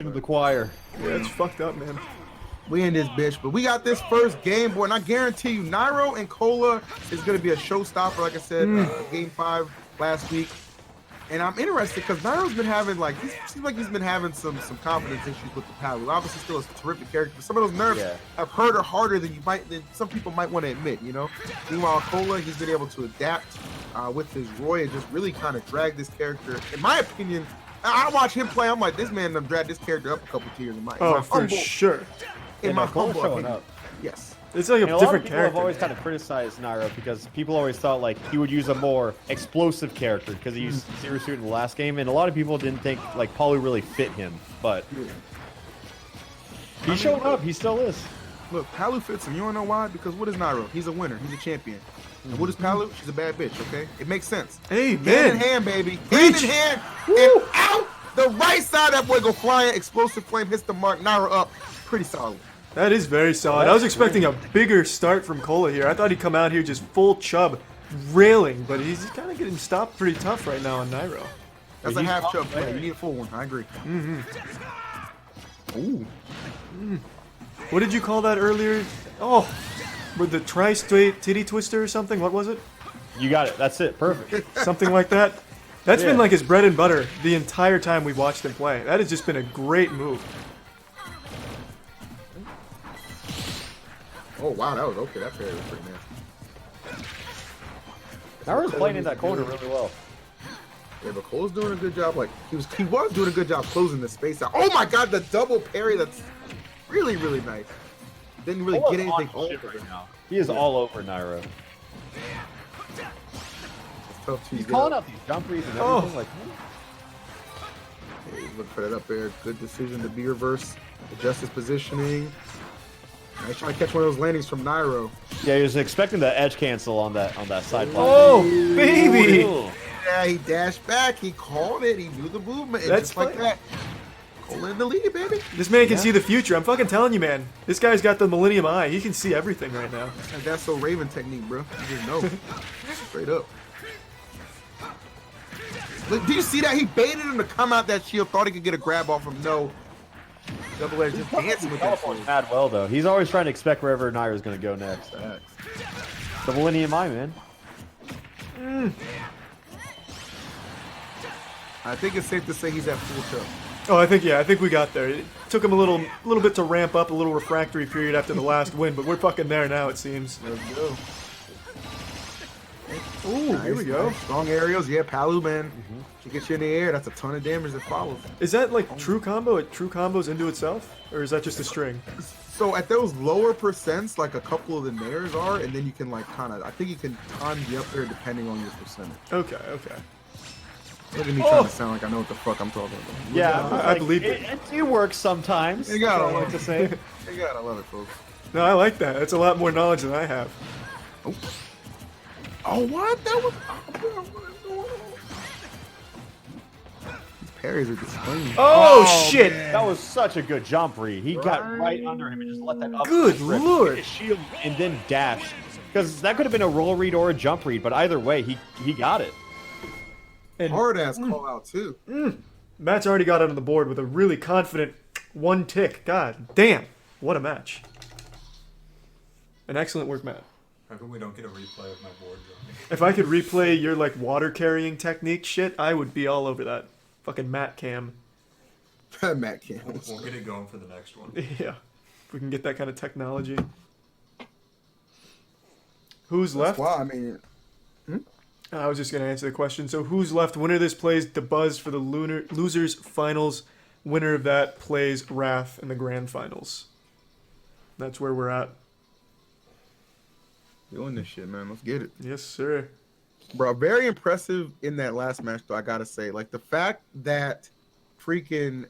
To the choir. Yeah, it's fucked up, man. We in this bitch, but we got this first game, boy, and I guarantee you, Nairo and Kola is going to be a showstopper, like I said, game 5 last week. And I'm interested because Nairo's been having, seems like he's been having some confidence issues with the Palu. Obviously, still a terrific character, but some of those nerfs have hurt her harder than some people might want to admit, you know? Meanwhile, Kola, he's been able to adapt with his Roy and just really kind of drag this character, in my opinion. I watch him play. I'm like, this man done dragged this character up a couple tiers in my for sure. In my humble showing opinion. up. Yes. It's like a lot different of people character. have always kind of criticized Nairo because people always thought like he would use a more explosive character because he used Zero Suit in the last game, and a lot of people didn't think like Palu really fit him, but he showed up. He still is. Look, Palu fits him. You wanna know why? Because what is Nairo? He's a winner. He's a champion. And what is Palu? She's a bad bitch. Okay, it makes sense. Hey, Hand man. in hand, baby. Hand in hand. And out the right side. That boy go flying. Explosive flame hits the mark. Nairo up. Pretty solid. That is very solid. I was expecting a bigger start from Kola here. I thought he'd come out here just full chub, railing, but he's kind of getting stopped pretty tough right now on Nairo. That's a half chub play. You need a full one. I agree. Ooh. What did you call that earlier? Oh, with the tri-straight titty twister or something? What was it? You got it. That's it. Perfect. Something like that? That's been Yeah. like his bread and butter the entire time we've watched him play. That has just been a great move. Oh wow, that was okay. That parry was pretty nasty. Nairo's playing in that corner really well. Yeah, but Cole's doing a good job. Like he was doing a good job closing the space out. Oh my God, the double parry. That's really nice. Didn't really get anything over right now. He is all over Nairo. It's tough to He's get calling up. out these jump reads and everything. Like, Yeah, he's looking for that up there. Good decision to be reverse. Adjust his positioning. Nice trying to catch one of those landings from Nairo. yeah, he was expecting the edge cancel on that side. Oh, baby! Ooh. Yeah, he dashed back. He called it. He knew the movement. And That's just like fine. that. Cole in the lead, baby. This man can see the future. I'm fucking telling you, man. This guy's got the Millennium Eye. He can see everything right now. And that's so Raven technique, bro. You just know. Straight up. Look, do you see that? He baited him to come out that shield. Thought he could get a grab off him. No. Double Edge just dancing with that Teleport's shield. mad well though. He's always trying to expect wherever Nairo's going to go next. The Millennium Eye, man. I think it's safe to say he's at full tilt. Oh, I think we got there. It took him a little bit to ramp up, a little refractory period after the last win, but we're fucking there now, it seems. Let's go. Ooh, here we go. Strong aerials. Yeah, Palu, man. She gets you in the air. That's a ton of damage that follows. Is that like true combo? It true combos into itself? Or is that just a string? So at those lower percents, like a couple of the nairs are, and then you can like kind of, I think you can time the up there depending on your percentage. Okay, okay. Look at me trying to sound like I know what the fuck I'm talking about. Yeah, I believe it. It works sometimes. You gotta that's all I love like it. to say. You gotta love it, folks. No, I like that. That's a lot more knowledge than I have. Oh, what? That was. These parries are just clean. Oh, shit! That was such a good jump read. He got right under him and just let that up. Good rip, lord. hit his shield and then dash. Because that could have been a roll read or a jump read, but either way, he got it. And Hard ass call out too. Matt's already got it on the board with a really confident one tick. God damn, what a match. An excellent work, Matt. How come we don't get a replay of my board drawing? If I could replay your like water carrying technique shit, I would be all over that. Fucking Matt cam. Matt can't. We'll get it going for the next one. Yeah. If we can get that kind of technology. Who's left? Well, I mean, I was just going to answer the question. So who's left? Winner of this plays the buzz for the losers finals. Winner of that plays Wrath in the grand finals. That's where we're at. doing this shit, man. Let's get it. Yes, sir. Bro, very impressive in that last match, though, I gotta say. Like, the fact that freaking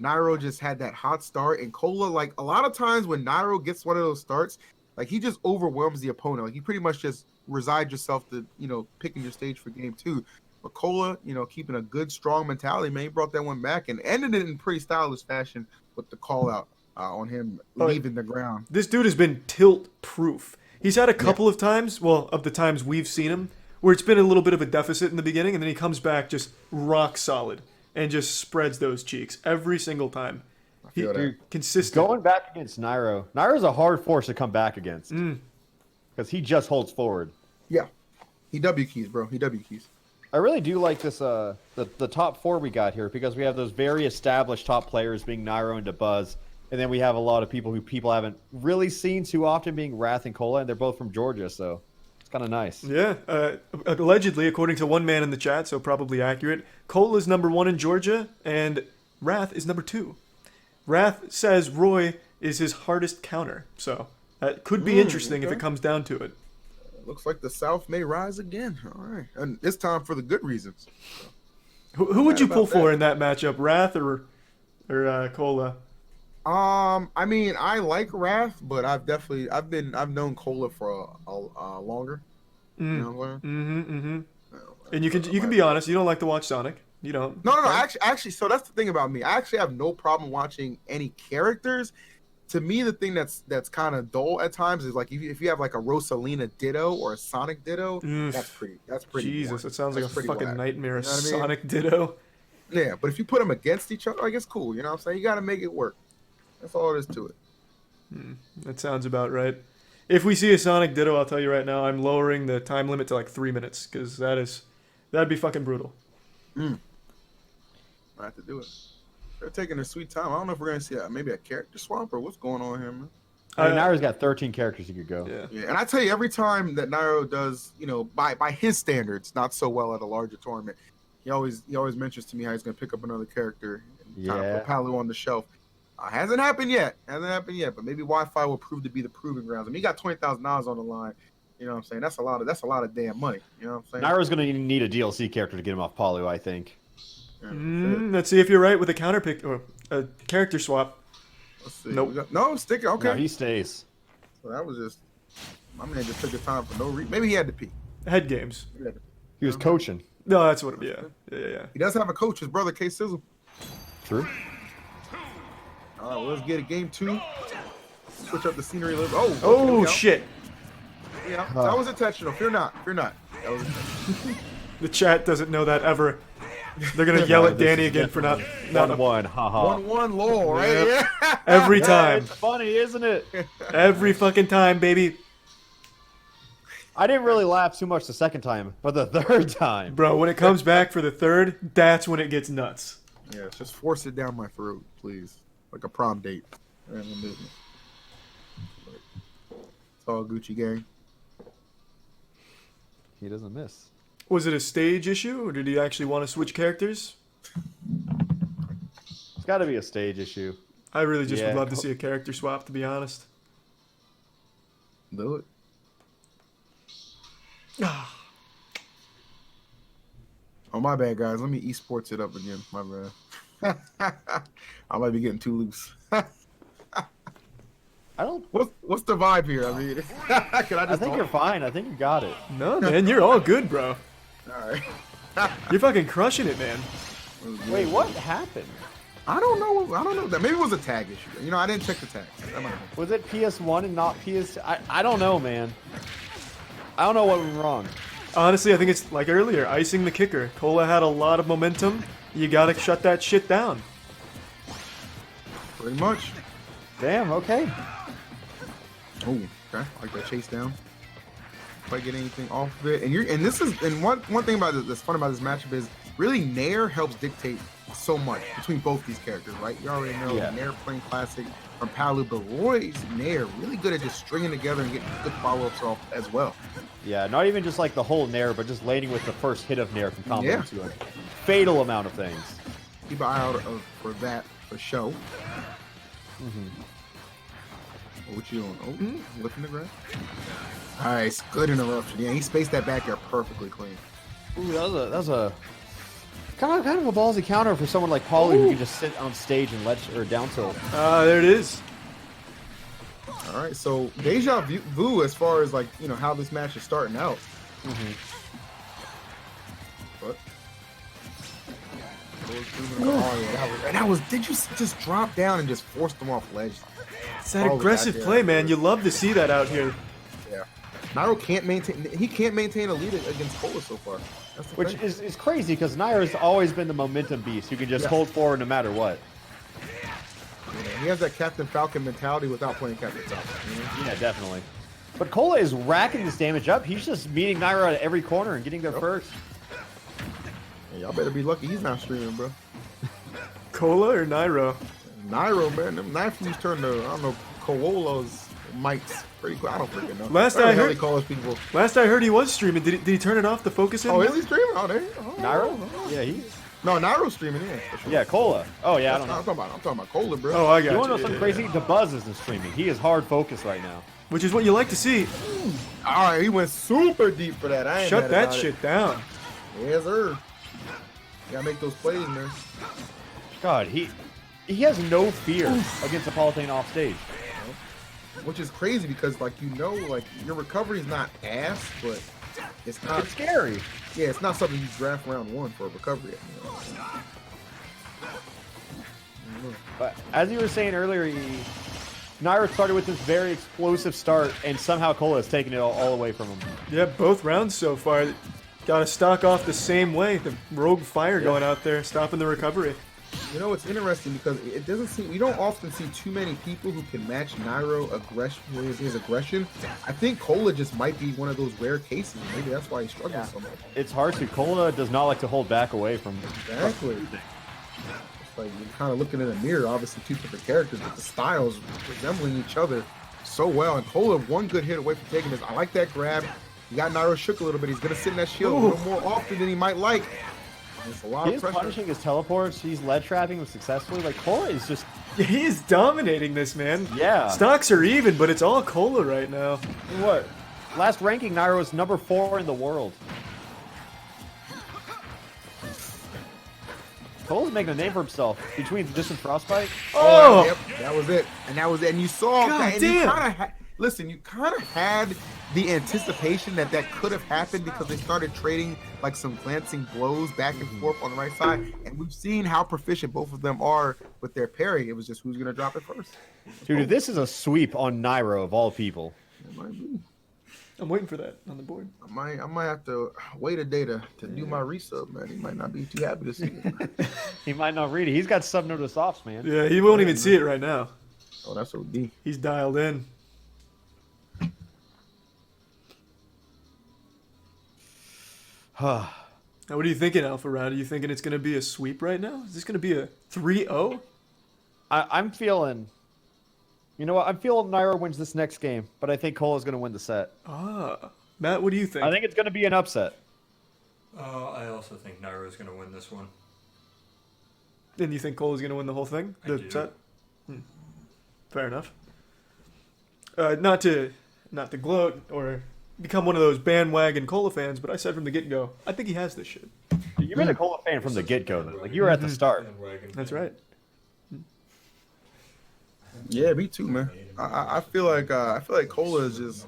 Nairo just had that hot start, and Kola, like, a lot of times when Nairo gets one of those starts, like, he just overwhelms the opponent. Like, he pretty much just resides yourself to, you know, picking your stage for game 2. But Kola, you know, keeping a good, strong mentality, man, he brought that one back and ended it in pretty stylish fashion with the call-out on him leaving the ground. This dude has been tilt-proof. He's had a couple of times, well, of the times we've seen him, where it's been a little bit of a deficit in the beginning, and then he comes back just rock solid. and just spreads those cheeks every single time. He, feel that. consistent. Going back against Nairo. Nairo's a hard force to come back against. Because he just holds forward. Yeah. He W keys, bro. He W keys. I really do like this, the top 4 we got here, because we have those very established top players being Nairo and DeBuzz, and then we have a lot of people who people haven't really seen too often being Wrath and Kola, and they're both from Georgia, so it's kind of nice. Yeah, allegedly, according to one man in the chat, so probably accurate, Kola is number 1 in Georgia, and Wrath is number 2. Wrath says Roy is his hardest counter, so that could be interesting if it comes down to it. Looks like the South may rise again. All right. And this time for the good reasons. Who would you pull about for that. in that matchup, Wrath or Kola? I mean, I like Wrath, but I've known Kola for a longer. You know what I'm saying? And you can be honest, you don't like to watch Sonic. You don't. No. Actually, so that's the thing about me. I actually have no problem watching any characters. To me, the thing that's kind of dull at times is like if you have like a Rosalina Ditto or a Sonic Ditto, that's pretty. Jesus, boring. it sounds like That's a pretty fucking whack. nightmare. You know what I mean? Sonic Ditto. Yeah, but if you put them against each other, like it's cool. You know what I'm saying? You got to make it work. That's all it is to it. That sounds about right. If we see a Sonic Ditto, I'll tell you right now, I'm lowering the time limit to like 3 minutes because that'd be fucking brutal. I have to do it. They're taking their sweet time. I don't know if we're gonna see maybe a character swap or what's going on here, man. I mean, Nairo's got 13 characters he could go. Yeah, and I tell you, every time that Nairo does, by his standards, not so well at a larger tournament, he always mentions to me how he's gonna pick up another character and kind of put Palu on the shelf. Hasn't happened yet, but maybe Wi-Fi will prove to be the proving grounds. I mean, he got $20,000 on the line. You know what I'm saying? That's a lot of damn money. You know what I'm saying? Nairo's gonna need a DLC character to get him off Palu, I think. Yeah, Let's see if you're right with a counter pick or a character swap. let's see. Nope. No, stick it. Okay. No, he stays. So that was just my man just took his time for no reason. Maybe he had to pee. Head games. He was coaching. No, that's what. Yeah. He does have a coach, his brother K Sizzle. True. All right, well, let's get a game 2. Switch up the scenery a little. Oh, okay, Oh yeah. shit! Yeah, that was intentional. Fear not. That was intentional. The chat doesn't know that ever. They're gonna yell at Danny again for not 1-1, haha. 1-1 lol, right? Yeah. every time. It's funny, isn't it? Every fucking time, baby. I didn't really laugh too much the second time, but the third time. Bro, when it comes back for the third, that's when it gets nuts. Yeah, just force it down my throat, please. Like a prom date. Random business. It's all Gucci gang. He doesn't miss. Was it a stage issue, or did he actually want to switch characters? It's got to be a stage issue. I really just would Yeah. love to see a character swap, to be honest. Do it. Oh, my bad, guys. Let me esports it up again. My bad. I might be getting too loose. I don't. What's the vibe here? I mean, can I I just think talk? you're fine. I think you got it. No, man, you're all good, bro. All right. You're fucking crushing it, man. Wait, what happened? I don't know. That maybe it was a tag issue. I didn't check the tags. That might have been. Was it PS1 and not PS? I don't know, man. I don't know what went wrong. Honestly, I think it's like earlier, icing the kicker. Kola had a lot of momentum. You gotta shut that shit down. Pretty much. Damn. Okay. Oh, okay. I like that chase down. If I get anything off of it, and one thing about that's fun about this matchup is really Nair helps dictate so much between both these characters, right? You already know Nair playing classic from Palu, but Roy's Nair really good at just stringing together and getting good follow-ups off as well. Yeah, not even just like the whole Nair, but just landing with the first hit of Nair can combo Yeah. into a fatal amount of things. Keep an eye out for that for show. What you doing? Oh, lifting the grab. Nice, good interruption. Yeah, he spaced that back there perfectly clean. Ooh, that was a kind of a ballsy counter for someone like Paulie who can just sit on stage and or down tilt. There it is. All right, so deja vu as far as how this match is starting out. What? Oh yeah, that was. Did you just drop down and just force them off ledge? It's that aggressive play, man. You love to see that out here. Yeah. Nairo can't maintain. He can't maintain a lead against Kola so far. That's the Which thing. is crazy because Nairo's always been the momentum beast who can just Yes. hold forward no matter what. He has that Captain Falcon mentality without playing Captain Falcon. You know? Yeah, definitely. But Kola is racking this damage up. He's just meeting Nairo at every corner and getting there first. Hey, y'all better be lucky he's not streaming, bro. Kola or Nairo? Nairo, man, them knife moves turn to, I don't know, Koala's mics. Pretty cool. I don't freaking know. Last Whatever I the hell heard- he calls people. Last I heard, he was streaming. Did he turn it off to focus in? Oh, is he streaming? Oh, there. Oh, Nairo? Yeah, he. No, Nairo's streaming. Yeah. For sure. Yeah, Kola. Oh yeah, I don't I'm know. talking about Kola, bro. Oh, I got You want to know you. something crazy? The Buzz isn't streaming. He is hard focused right now. Which is what you like to see. All right, he went super deep for that. I ain't Shut mad that about it. shit down. Yes, sir. You gotta make those plays, man. God, he has no fear against a Palutena off stage. Which is crazy because, like, you know, like, your recovery is not ass, but it's not. It's scary. Yeah, it's not something you draft round one for a recovery. You know? But as you were saying earlier, Nairo started with this very explosive start, and somehow Kola has taken it all away from him. Yeah, both rounds so far. Got to stock off the same way. The rogue fire going out there, stopping the recovery. You know, it's interesting because it doesn't seem, you don't often see too many people who can match Nairo aggression, his aggression. I think Kola just might be one of those rare cases. Maybe that's why he's struggling so much. It's hard to. Kola does not like to hold back away from. Exactly. It's like you're kind of looking in a mirror, obviously two different characters, but the styles resembling each other so well. And Kola, one good hit away from taking this. I like that grab. You got Nairo shook a little bit. He's going to sit in that shield a little more often than he might like. It's a lot He of is pressure. punishing his teleports. He's lead trapping him successfully. Like Kola is just. He is dominating this, man. Yeah. Stocks are even, but it's all Kola right now. What? Last ranking, Nairo is number 4 in the world. Kola's making a name for himself between Distant Frostbite. Oh! Yep, that was it. And that was it. And you saw God that. And you damn. kinda listen, you kind of had the anticipation that that could have happened because they started trading like some glancing blows back and forth on the right side. And we've seen how proficient both of them are with their parry. It was just who's going to drop it first. Dude, if this is a sweep on Nairo of all people. It might be. I'm waiting for that on the board. I might have to wait a day to do my resub, man. He might not be too happy to see it. He might not read it. He's got sub-notice offs, man. Yeah, he won't even see it right now. Oh, that's OD. He's dialed in. Now, what are you thinking, Alpha Rad? Are you thinking it's going to be a sweep right now? Is this going to be a 3-0? I'm feeling. You know what? I'm feeling Nairo wins this next game, but I think Kola's going to win the set. Ah. Matt, what do you think? I think it's going to be an upset. I also think Nairo's going to win this one. And you think Cola's going to win the whole thing? I The do. set? Fair enough. Not to gloat or become one of those bandwagon Kola fans, but I said from the get-go, I think he has this shit. You've been a Kola fan from the get-go, though. Like, you were at the start. Bandwagon That's fan. right. Yeah, me too, man. I feel like Kola is just.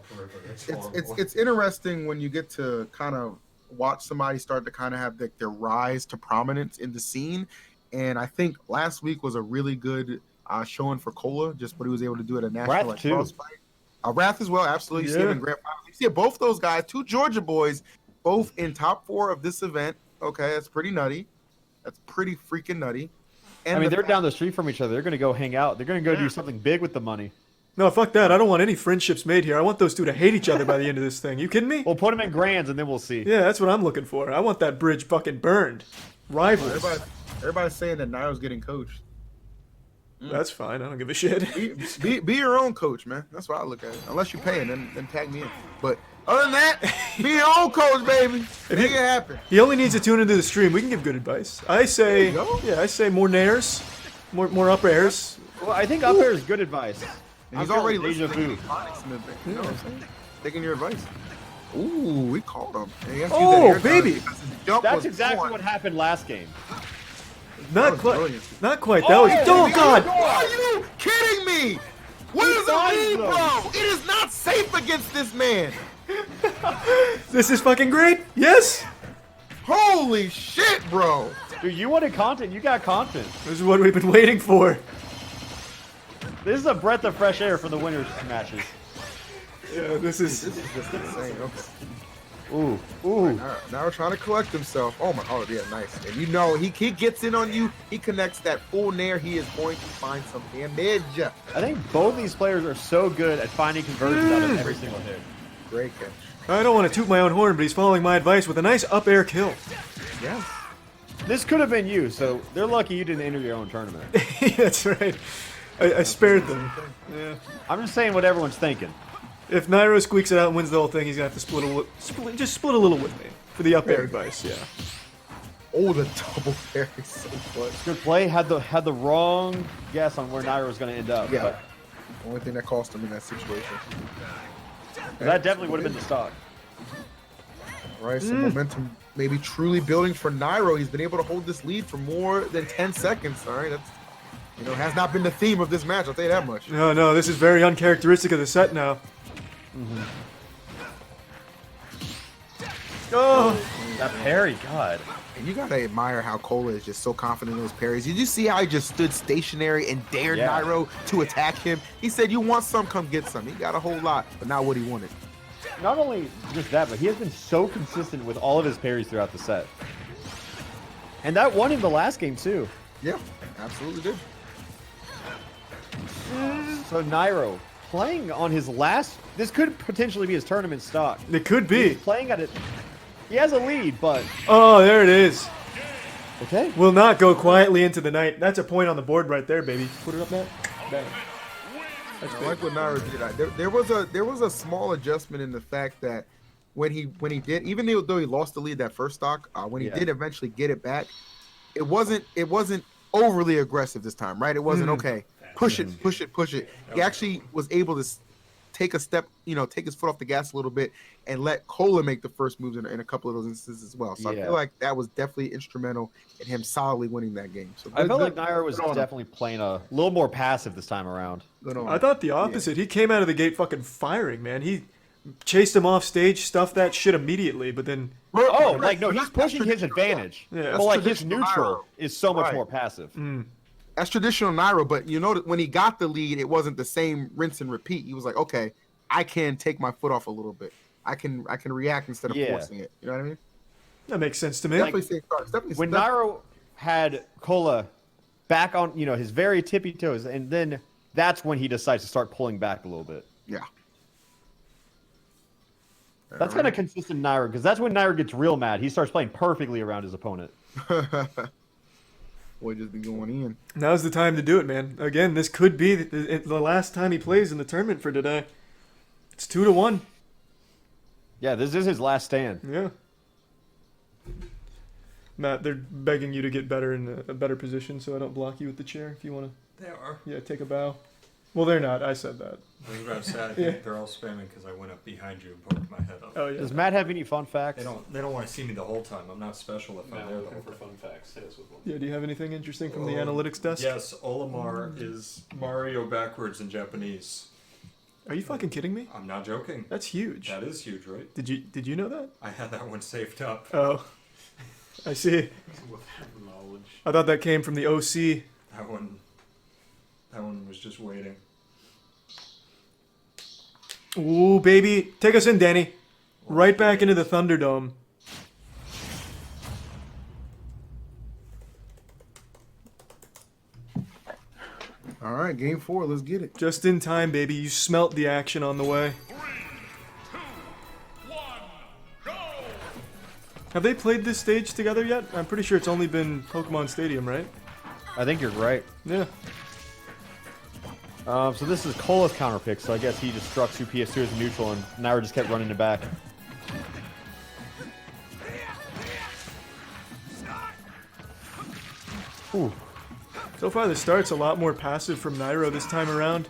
It's interesting when you get to kind of watch somebody start to kind of have their rise to prominence in the scene, and I think last week was a really good showing for Kola, just what he was able to do at a national Wrath too. cross fight. Wrath as well, absolutely. You see him Yeah. in grand finals. You see both those guys, two Georgia boys, both in top 4 of this event. Okay, that's pretty nutty. That's pretty freaking nutty. And I mean, the they're fact- down the street from each other. They're going to go hang out. They're going to go do something big with the money. No, fuck that. I don't want any friendships made here. I want those two to hate each other by the end of this thing. You kidding me? We'll put them in grands, and then we'll see. Yeah, that's what I'm looking for. I want that bridge fucking burned. Rivals. Everybody's saying that Nairo's getting coached. That's fine. I don't give a shit. Be your own coach, man. That's what I look at it. Unless you're paying, then tag me in. But other than that, be your own coach, baby. Make it happen. He only needs to tune into the stream. We can give good advice. I say, There you go. yeah, I say more nairs, more up airs. Well, I think up there is good advice. And I'm he's already feeling deja listening. vu. You know what I'm saying? Taking your advice. Ooh, we called him. Yeah, he has to use Oh, that air time baby. because his jump That's was exactly on. what happened last game. Not was quite. brilliant. Not quite. That was. Oh God. Are you kidding me? What is a died, lead, though. bro? It is not safe against this man. This is fucking great. Yes. Holy shit, bro. Dude, you wanted content. You got content. This is what we've been waiting for. This is a breath of fresh air for the winners matches. Yeah, this is This is just insane. Okay. Ooh, ooh. Now we're trying to collect himself. Oh my, oh yeah, nice. And you know, he gets in on you. He connects that full nair. He is going to find some damage. I think both these players are so good at finding conversions out of every single hit. Great catch. I don't want to toot my own horn, but he's following my advice with a nice up air kill. Yes. This could have been you, so they're lucky you didn't enter your own tournament. That's right. I spared them. Yeah. I'm just saying what everyone's thinking. If Nairo squeaks it out and wins the whole thing, he's gonna have to split a little with me for the up air advice. Yeah. Oh, the double parry is so clutch. Good play. Had the wrong guess on where Nairo was going to end up. Yeah. Only thing that cost him in that situation. But that definitely would have been the stock. All right, some momentum maybe truly building for Nairo. He's been able to hold this lead for more than 10 seconds. All right, that's, you know, has not been the theme of this match. I'll tell you that much. No, this is very uncharacteristic of the set now. Oh, That parry, God. And you gotta admire how Kola is just so confident in those parries. Did you see how he just stood stationary and dared Yeah. Nairo to attack him? He said, "You want some? Come get some." He got a whole lot, but not what he wanted. Not only just that, but he has been so consistent with all of his parries throughout the set. And that won him the last game, too. Yeah, absolutely did. So Nairo, playing on his last... This could potentially be his tournament stock. it could be. He's playing at it... He has a lead, but... Oh, there it is. Okay. Will not go quietly into the night. That's a point on the board right there, baby. Put it up, Matt. Bang. That's I big. like what Nairo did. There was a small adjustment in the fact that when he did, even though he lost the lead that first stock, when he Yeah. did eventually get it back, it wasn't overly aggressive this time, right? It wasn't okay. Push it. He actually was able to take a step, take his foot off the gas a little bit and let Kola make the first moves in a couple of those instances as well. So I Yeah. feel like that was definitely instrumental in him solidly winning that game. So I good- felt like good- Nairo was good on him. definitely playing a little more passive this time around. Good on I him. thought the opposite. He came out of the gate fucking firing, man. He chased him off stage, stuffed that shit immediately, but then Oh, Right, like, no, that's he's pushing his traditional. advantage. Yeah. But, That's like, his traditional neutral Nairo. is so much Right. more passive. That's traditional Nairo, but you know that when he got the lead, it wasn't the same rinse and repeat. He was like, okay, I can take my foot off a little bit. I can react instead of Yeah. forcing it. You know what I mean? that makes sense to me. Definitely safeguards. Definitely. When definitely- Nairo had Kola back on, his very tippy toes, and then that's when he decides to start pulling back a little bit. yeah. That's kind of consistent Nairo, because that's when Nairo gets real mad. He starts playing perfectly around his opponent. Boy, just be going in. Now's the time to do it, man. Again, this could be the last time he plays in the tournament for today. It's 2-1. Yeah, this is his last stand. Yeah. Matt, they're begging you to get better in a better position so I don't block you with the chair if you want They are. to, take a bow. Well, they're not. I said that. I was about to say, I think Yeah. they're all spamming because I went up behind you and poked my head up. Oh, yeah. Does Matt have any fun facts? They don't want to see me the whole time. I'm not special if I'm there the whole time. fun facts. Hit us with one. Yeah, do you have anything interesting from the Oh, analytics desk? Yes, Olimar is Mario backwards in Japanese. Are you fucking kidding me? I'm not joking. That's huge. That is huge, right? Did you know that? I had that one saved up. Oh. I see. With knowledge. I thought that came from the OC. That one was just waiting. Ooh, baby. Take us in, Danny. Right back into the Thunderdome. All right, game 4. Let's get it. Just in time, baby. You smelt the action on the way. Have they played this stage together yet? I'm pretty sure it's only been Pokemon Stadium, right? I think you're right. Yeah. So this is Kola's counter pick, so I guess he just struck 2 PS2 as neutral, and Nairo just kept running it back. Ooh. So far, the start's a lot more passive from Nairo this time around.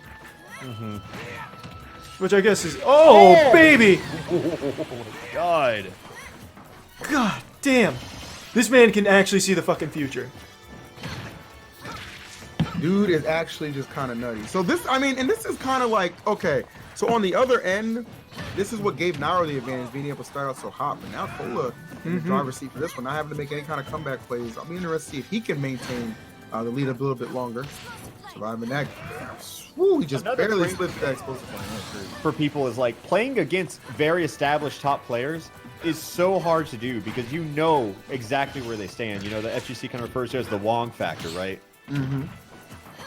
Which I guess is... Oh, baby! God. God damn. This man can actually see the fucking future. Dude is actually just kind of nutty. So this, and this is kind of like, okay, so on the other end, this is what gave Nairo the advantage, being able to start out so hot. But now Kola in the driver's seat for this one, not having to make any kind of comeback plays. I'll be interested to see if he can maintain the lead a little bit longer. Surviving that. Woo, he just Another barely crazy slipped that explosive line. That's crazy. For people is like playing against very established top players is so hard to do because you know exactly where they stand. You know, the FGC kind of refers to it as the Wong factor, right? Mm-hmm.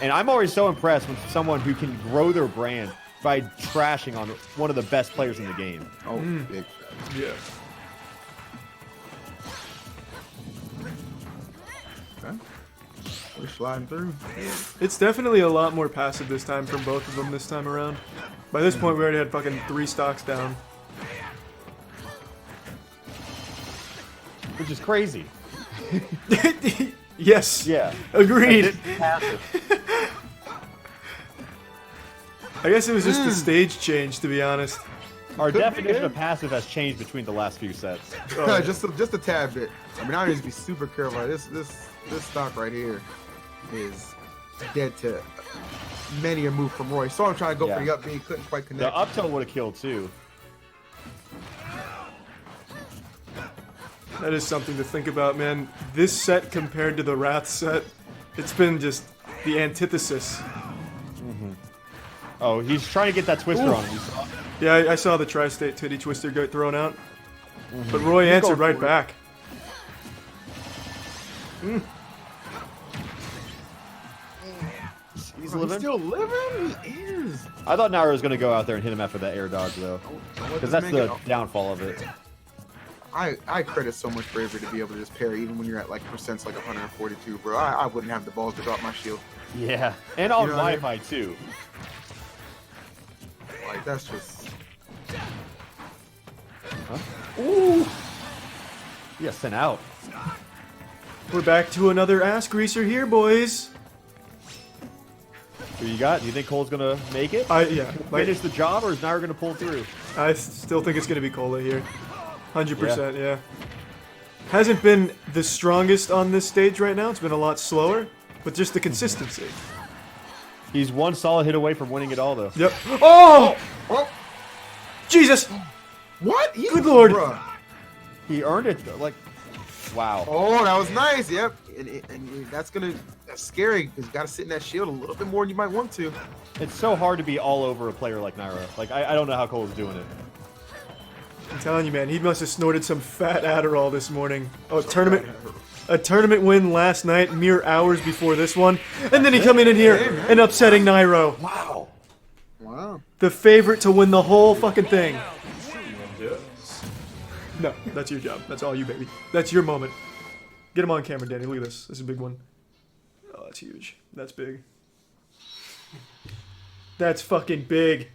And I'm always so impressed with someone who can grow their brand by trashing on one of the best players in the game. Oh, big shot. Yeah. Okay. We're sliding through. It's definitely a lot more passive this time from both of them this time around. By this point, we already had fucking 3 stocks down. Which is crazy. Yes. Yeah. Agreed. Passive. I guess it was just the stage change, to be honest. Our Could be, definition yeah. of passive has changed between the last few sets. Oh, just a tad bit. I mean, I need to be super careful. This stock right here is dead to many a move from Roy. Saw him trying to go Yeah. for the up B, couldn't quite The connect. up tilt would have killed too. that is something to think about, man. This set compared to the Wrath set, it's been just the antithesis. Oh, he's trying to get that twister Ooh. on him. You saw? Yeah, I saw the Tri-State Titty Twister get thrown out. But Roy answered right back. He's He's living. still living? He is. I thought Nairo was going to go out there and hit him after that air dodge, though. Because that's the downfall of it. I credit so much bravery to be able to just parry even when you're at like percents like 142, bro. I wouldn't have the balls to drop my shield. Yeah. And on You know what I mean? Wi-Fi, too. Like that's just Ooh! Yeah, sent out. We're back to another ass greaser here, boys. Who you got? Do you think Cole's going to make it? Yeah, like, Finish the job, or is Nairo going to pull through? I still think it's gonna be Kola here. 100%, yeah. Hasn't been the strongest on this stage right now. It's been a lot slower, but just the consistency. He's one solid hit away from winning it all, though. Yep. Oh! oh Jesus! what? Good lord. Bruh. He earned it, though. Like, wow. Oh, that was nice. Yep. And that's scary because you got to sit in that shield a little bit more than you might want to. It's so hard to be all over a player like Nairo. Like, I don't know how Cole's doing it. I'm telling you, man, he must have snorted some fat Adderall this morning. Oh, a tournament win last night, mere hours before this one, and then he coming in here and upsetting Nairo. Wow. Wow. The favorite to win the whole fucking thing. You want to do it? No, that's your job. That's all you, baby. That's your moment. Get him on camera, Danny. Look at this. This is a big one. Oh, that's huge. That's big. That's fucking big.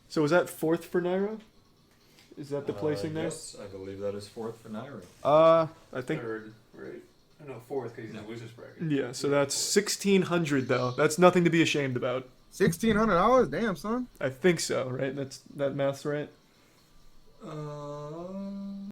So was that 4th for Nairo? Is that the placing there? Yes, I believe that is 4th for Nairo. I think. Third, right? No, 4th because he's in the losers bracket. Yeah, so that's 1,600 though. That's nothing to be ashamed about. $1,600. Damn, son. I think so, right? That math's right.